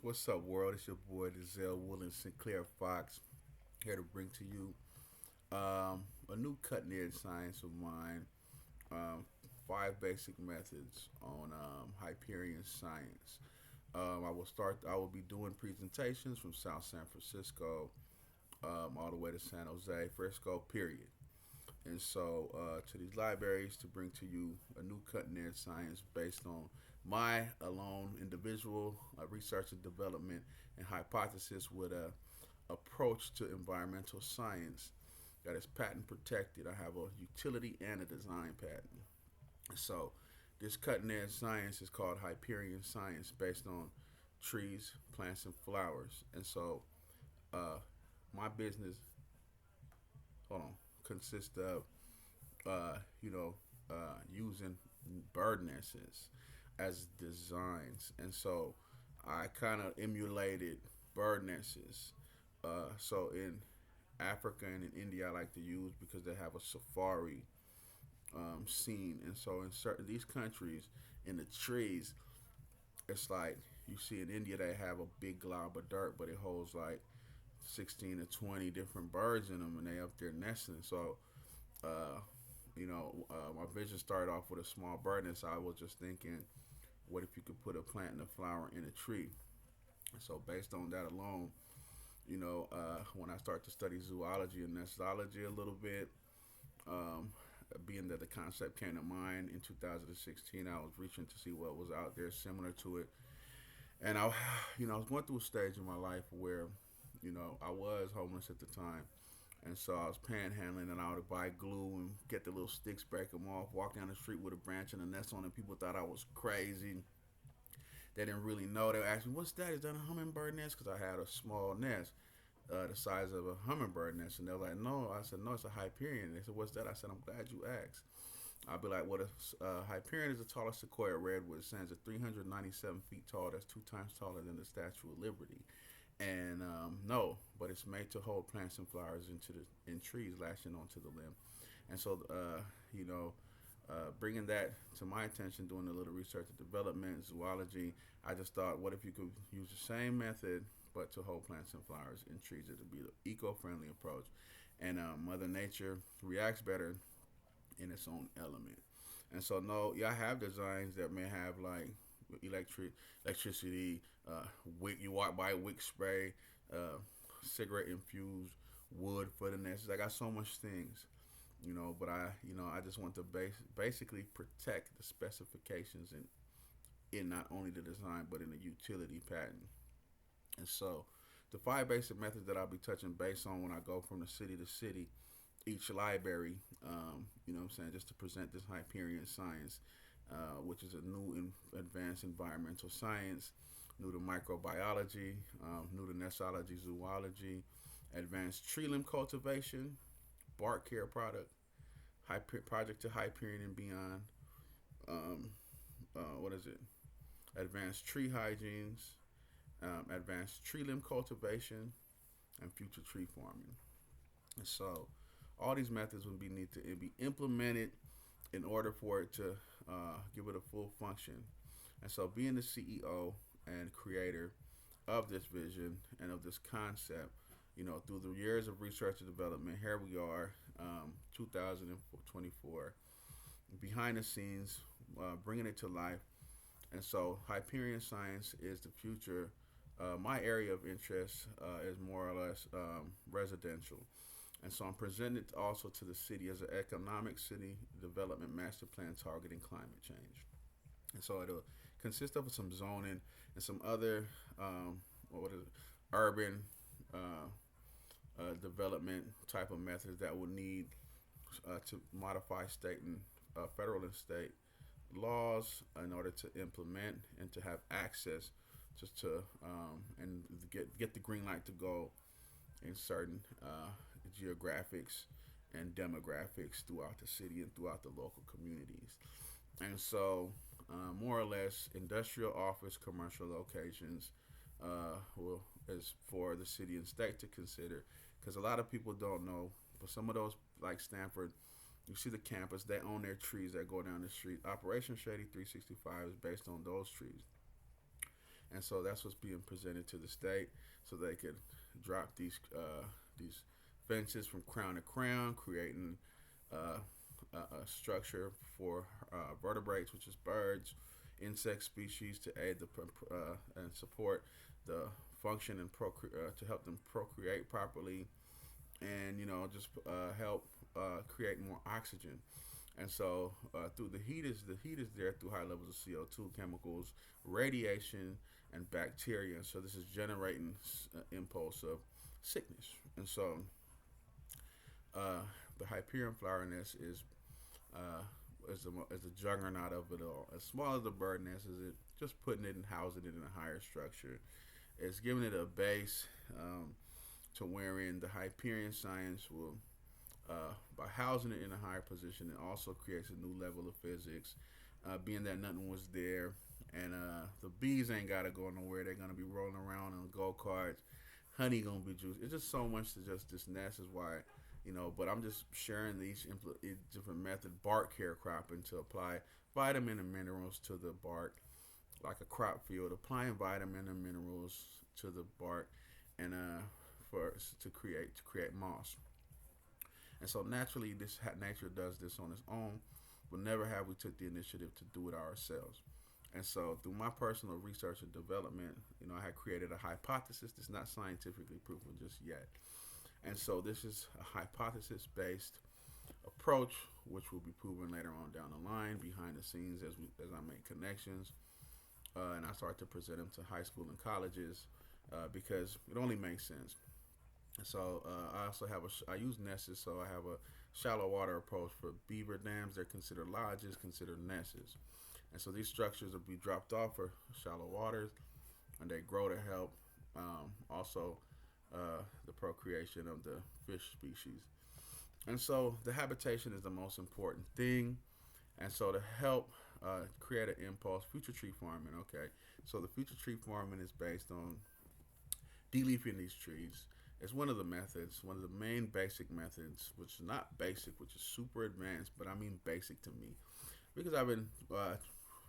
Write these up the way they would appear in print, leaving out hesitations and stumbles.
What's up, world? It's your boy Dencell Sinclair Fox here to bring to you a new cutting edge science of mine. Um, Five basic methods on Hyperion Science. I will be doing presentations from South San Francisco all the way to San Jose, Frisco, period. And so to these libraries to bring to you a new cutting edge science based on my alone individual research and development and hypothesis with a approach to environmental science that is patent protected. I have a utility and a design patent. So this cutting edge science is called Hyperion Science based on trees, plants, and flowers. And so uh, my business, hold on, consists of using bird nests as designs, and so I kind of emulated bird nests. So in Africa and in India, I like to use because they have a safari scene, and so in certain these countries, in the trees, it's like you see in India they have a big glob of dirt, but it holds like 16 to 20 different birds in them, and they up there nesting. So uh, my vision started off with a small bird nest. So I was just thinking, what if you could put a plant and a flower in a tree? And so based on that alone, when I started to study zoology and nestology a little bit, um, being that the concept came to mind in 2016, I was reaching to see what was out there similar to it. And I was going through a stage in my life where, I was homeless at the time. And so I was panhandling, and I would buy glue and get the little sticks, break them off, walk down the street with a branch and a nest on it. People thought I was crazy. They didn't really know. They asked me, "What's that? Is that a hummingbird nest?" Because I had a small nest, the size of a hummingbird nest. And they were like, "No." I said, "No, it's a Hyperion." They said, "What's that?" I said, "I'm glad you asked." I'd be like, "What a Hyperion is the tallest sequoia redwood. It stands at 397 feet tall. That's 2 times taller than the Statue of Liberty." And no, but it's made to hold plants and flowers in trees lashing onto the limb. And so, bringing that to my attention, doing a little research and development, zoology, I just thought, what if you could use the same method but to hold plants and flowers in trees? It would be an eco-friendly approach, and Mother Nature reacts better in its own element. And so, no, yeah, I have designs that may have like electricity, wick. You walk by wick spray, uh, cigarette infused wood for the nests. I got so much things, but I just want to basically protect the specifications in not only the design but in the utility patent. And so, the five basic methods that I'll be touching base on when I go from the city to city, each library, what I'm saying, just to present this Hyperion Science, which is a new advanced environmental science, new to microbiology, new to nestology, zoology, advanced tree limb cultivation, bark care product, project to Hyperion and beyond. Um, what is it? Advanced tree hygienes, advanced tree limb cultivation, and future tree farming. And so, all these methods would need to be implemented in order for it to give it a full function. And so, being the CEO and creator of this vision and of this concept, through the years of research and development, here we are, 2024, behind the scenes, bringing it to life. And so, Hyperion Science is the future. My area of interest is more or less residential. And so I'm presented also to the city as an economic city development master plan targeting climate change. And so it'll consist of some zoning and some other what is it, urban uh, development type of methods that will need to modify state and federal and state laws in order to implement and to have access just to and get the green light to go in certain geographics and demographics throughout the city and throughout the local communities. And so, more or less, industrial, office, commercial locations is for the city and state to consider. Because a lot of people don't know, but some of those, like Stanford, you see the campus, they own their trees that go down the street. Operation Shady 365 is based on those trees. and so that's what's being presented to the state, so they could drop these fences from crown to crown, creating uh, a structure for vertebrates, which is birds, insect species, to aid and support the function and to help them procreate properly, and just help create more oxygen. And so through the heat is there through high levels of CO2, chemicals, radiation, and bacteria. So this is generating impulse of sickness. And so uh, the Hyperion flower nest uh, is the juggernaut of it all. As small as the bird nest is, it just putting it and housing it in a higher structure. It's giving it a base to wherein the Hyperion Science will, by housing it in a higher position, it also creates a new level of physics, being that nothing was there. And the bees ain't got to go nowhere. They're going to be rolling around on go karts. Honey going to be juice. It's just so much to just this nest is why, but I'm just sharing these different methods. Bark care cropping to apply vitamin and minerals to the bark, like a crop field, applying vitamin and minerals to the bark, and for to create moss. And so naturally, nature does this on its own, but never have we took the initiative to do it ourselves. And so, through my personal research and development, I had created a hypothesis that's not scientifically proven just yet. And so, this is a hypothesis-based approach, which will be proven later on down the line, behind the scenes, as I make connections, and I start to present them to high school and colleges, because it only makes sense. So I also I use nesses, so I have a shallow water approach for beaver dams. They're considered lodges, considered nesses, and so these structures will be dropped off for shallow waters, and they grow to help also the procreation of the fish species. And so the habitation is the most important thing, and so to help create an impulse, future tree farming. Okay, so the future tree farming is based on deleafing these trees. It's one of the methods, one of the main basic methods, which is not basic, which is super advanced, but I mean basic to me, because I've been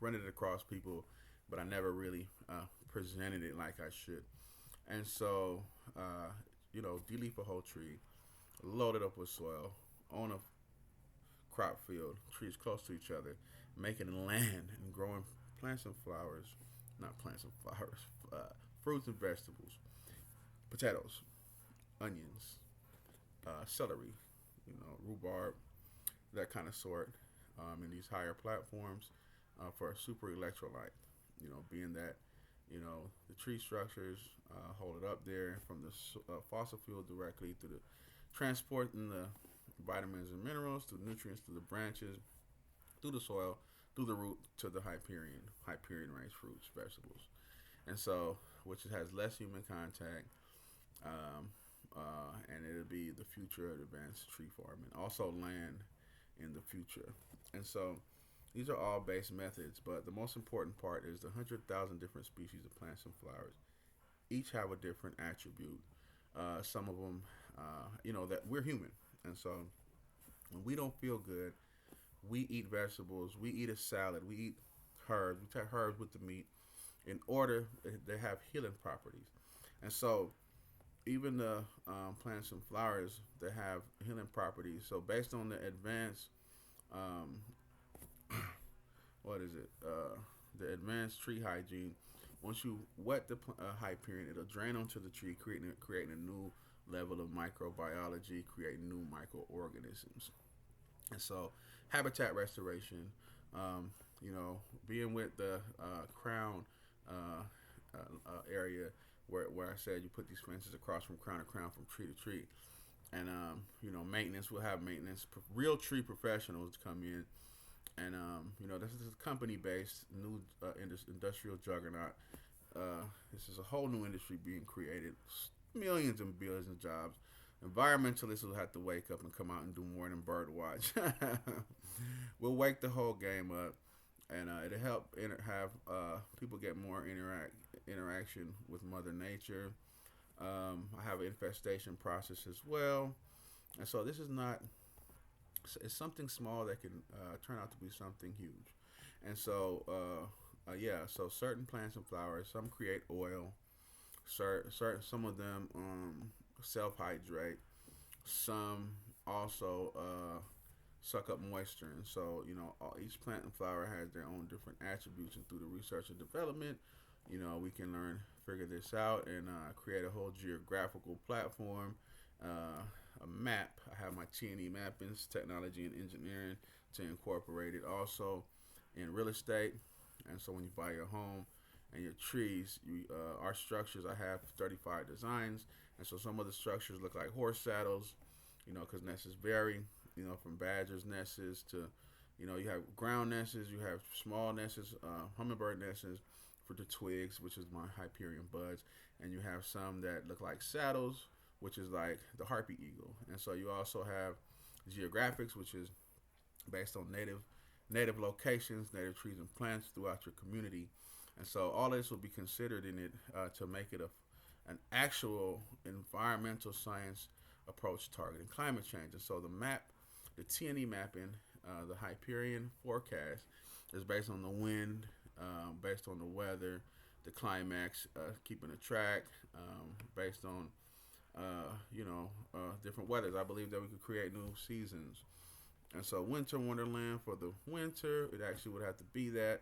running it across people, but I never really presented it like I should. And so, deleaf a whole tree, load it up with soil on a crop field, trees close to each other, making land and growing plants and flowers, not plants and flowers, fruits and vegetables, potatoes, onions, celery, rhubarb, that kind of sort, in these higher platforms for a super electrolyte. Being that the tree structures hold it up there from the fossil fuel directly through the transporting the vitamins and minerals, through nutrients, through the branches, through the soil, through the root to the Hyperion range fruits, vegetables, and so which has less human contact, um, and it'll be the future of advanced tree farming. Also, land in the future, and so these are all base methods. But the most important part is the 100,000 different species of plants and flowers. Each have a different attribute. Some of them, that we're human, and so when we don't feel good, we eat vegetables, we eat a salad, we eat herbs, we take herbs with the meat in order they have healing properties. And so even the plants and flowers that have healing properties. So based on the advanced, um, what is it? The advanced tree hygiene. Once you wet the Hyperion, it'll drain onto the tree, creating a new level of microbiology, creating new microorganisms. And so, habitat restoration, um, being with the crown area where I said you put these fences across from crown to crown, from tree to tree, and maintenance. We'll have maintenance. Real tree professionals come in, and this is a company-based new industrial juggernaut. This is a whole new industry being created, millions and billions of jobs. Environmentalists will have to wake up and come out and do more than bird watch. We'll wake the whole game up, and it'll help have people get more interaction with Mother Nature. I have an infestation process as well, and so this is not. It's something small that can turn out to be something huge, and so Yeah, so certain plants and flowers, some create oil. Certain some of them self hydrate. Some also suck up moisture, and so each plant and flower has their own different attributes. And through the research and development, we can figure this out, and create a whole geographical platform, a map. I have my T&E mappings, technology and engineering, to incorporate it also in real estate. And so when you buy your home and your trees, our structures, I have 35 designs, and so some of the structures look like horse saddles, because nests vary, from badgers nests to, you have ground nests, you have small nests, hummingbird nests for the twigs, which is my Hyperion buds, and you have some that look like saddles, which is like the harpy eagle. And so you also have geographics, which is based on native locations, native trees and plants throughout your community. And so all this will be considered in it, to make it an actual environmental science approach targeting climate change. And so the map, the T&E mapping, the Hyperion forecast, is based on the wind, based on the weather, the climax, keeping a track, based on different weathers. I believe that we could create new seasons. And so winter wonderland for the winter, it actually would have to be that,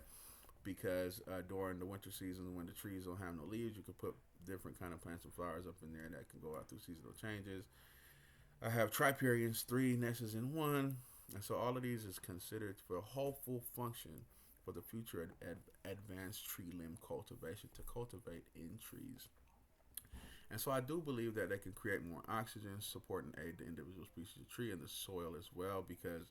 because during the winter season when the trees don't have no leaves, you could put different kind of plants and flowers up in there that can go out through seasonal changes. I have triperions, three nests in one, and so all of these is considered for a hopeful function for the future advanced tree limb cultivation, to cultivate in trees. And so I do believe that they can create more oxygen, support and aid the individual species of tree and the soil as well, because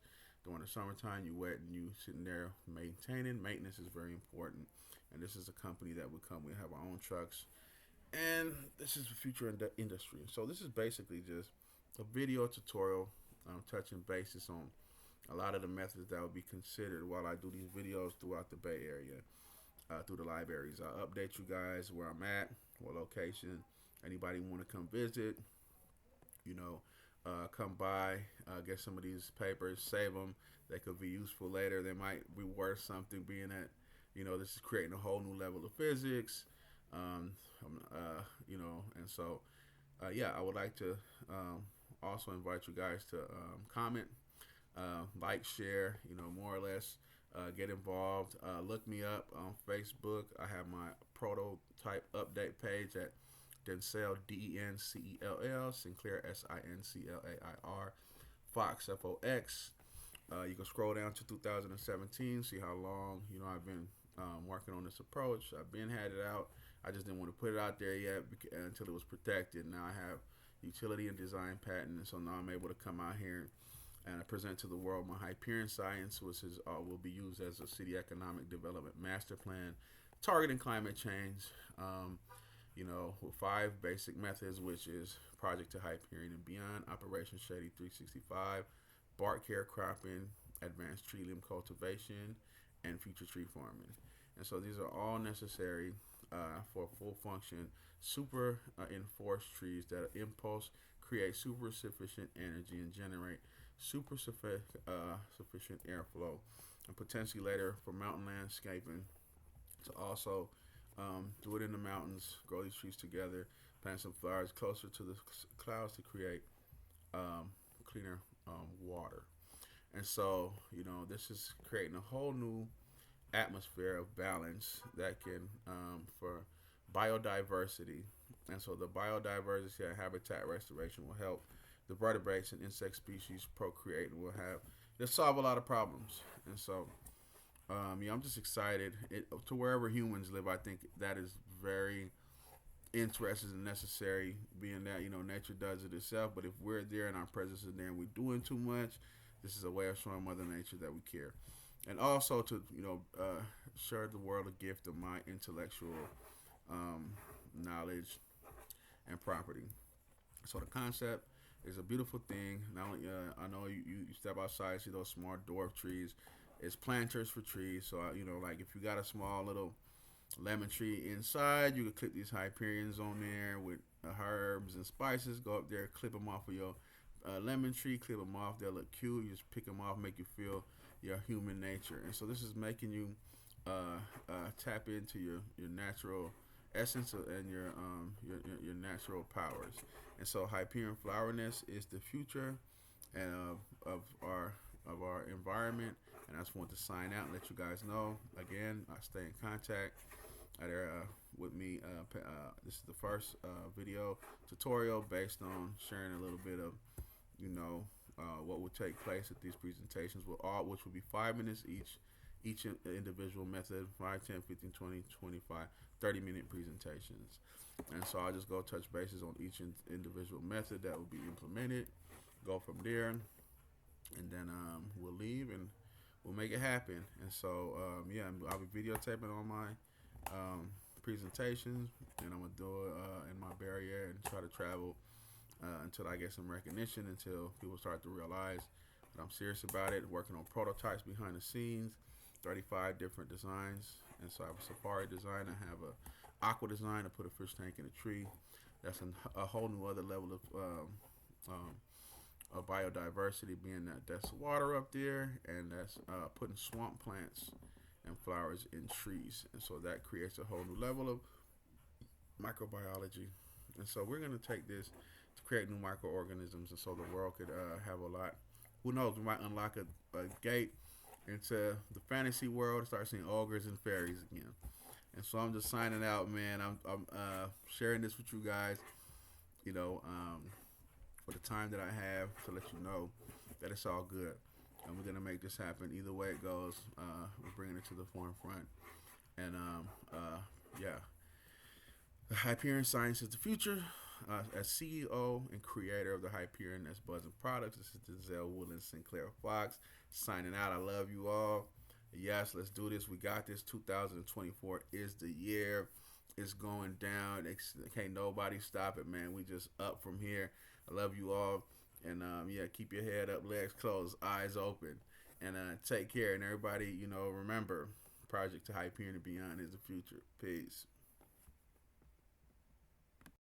during the summertime you wet and you sitting there maintaining. Maintenance is very important. And this is a company that would come, we have our own trucks. And this is the future in the industry. So this is basically just a video tutorial, touching basis on a lot of the methods that will be considered while I do these videos throughout the Bay Area, through the libraries. I'll update you guys where I'm at, what location. Anybody want to come visit, come by, get some of these papers, save them. They could be useful later. They might be worth something, being that, this is creating a whole new level of physics. Um, and so, yeah, I would like to also invite you guys to comment, like, share, more or less. Get involved. Look me up on Facebook. I have my prototype update page at Dencell, Dencell, Sinclair, Sinclair, Fox, Fox. You can scroll down to 2017, see how long I've been working on this approach. I've been had it out. I just didn't want to put it out there yet until it was protected. Now I have utility and design patent, and so now I'm able to come out here and present to the world my Hyperion Science, which will be used as a city economic development master plan targeting climate change. With 5 basic methods, which is Project to Hyperion and Beyond, Operation Shady 365, bark care cropping, advanced tree limb cultivation, and future tree farming. And so these are all necessary for full function super enforced trees that impulse, create super sufficient energy, and generate sufficient airflow, and potentially later for mountain landscaping to also do it in the mountains, grow these trees together, plant some flowers closer to the clouds to create cleaner water. And so, this is creating a whole new atmosphere of balance that can, for biodiversity. And so the biodiversity and habitat restoration will help the vertebrates and insect species procreate, and will have, they'll solve a lot of problems. And so, I'm just excited to wherever humans live. I think that is very interesting and necessary, being that nature does it itself. But if we're there and our presence is there and we're doing too much, this is a way of showing Mother Nature that we care, and also to share the world a gift of my intellectual knowledge and property. So the concept is a beautiful thing. Not only I know you step outside, see those small dwarf trees. It's planters for trees. So like if you got a small little lemon tree inside, you can clip these Hyperions on there with herbs and spices. Go up there, clip them off of your lemon tree, clip them off. They'll look cute. You just pick them off, make you feel your human nature. And so this is making you tap into your natural essence and your natural powers. And so Hyperion flowerness is the future and of our environment. And I just want to sign out and let you guys know again. I stay in contact with me. This is the first video tutorial based on sharing a little bit of you know what will take place at these presentations, which will be 5 minutes each individual method, 5, 10, 15, 20, 25, 30-minute presentations. And so I just go touch bases on each individual method that will be implemented, go from there, and then we'll leave and we'll make it happen. And so yeah, I'll be videotaping on my presentations, and I'm gonna do it in my barrier and try to travel until I get some recognition, until people start to realize that I'm serious about it. Working on prototypes behind the scenes, 35 different designs, and so I have a safari design. I have a aqua design to put a fish tank in a tree. That's a whole new other level um, of biodiversity, being that that's water up there, and that's putting swamp plants and flowers in trees, and so that creates a whole new level of microbiology. And so we're going to take this to create new microorganisms, and so the world could have a lot. Who knows? We might unlock a gate into the fantasy world and start seeing ogres and fairies again. And so I'm just signing out, man. I'm sharing this with you guys, you know, for the time that I have to let you know that it's all good. And we're going to make this happen. Either way it goes, we're bringing it to the forefront. And yeah, the Hyperion Science is the future. As CEO and creator of the Hyperion that's buzzing products, this is Dencell Sinclair Fox signing out. I love you all. Yes, let's do this. We got this. 2024 is the year. It's going down. Can't nobody stop it, man. We just up from here. I love you all. And yeah, keep your head up, legs closed, eyes open. And take care. And everybody, remember, Project to Hyperion and beyond is the future. Peace.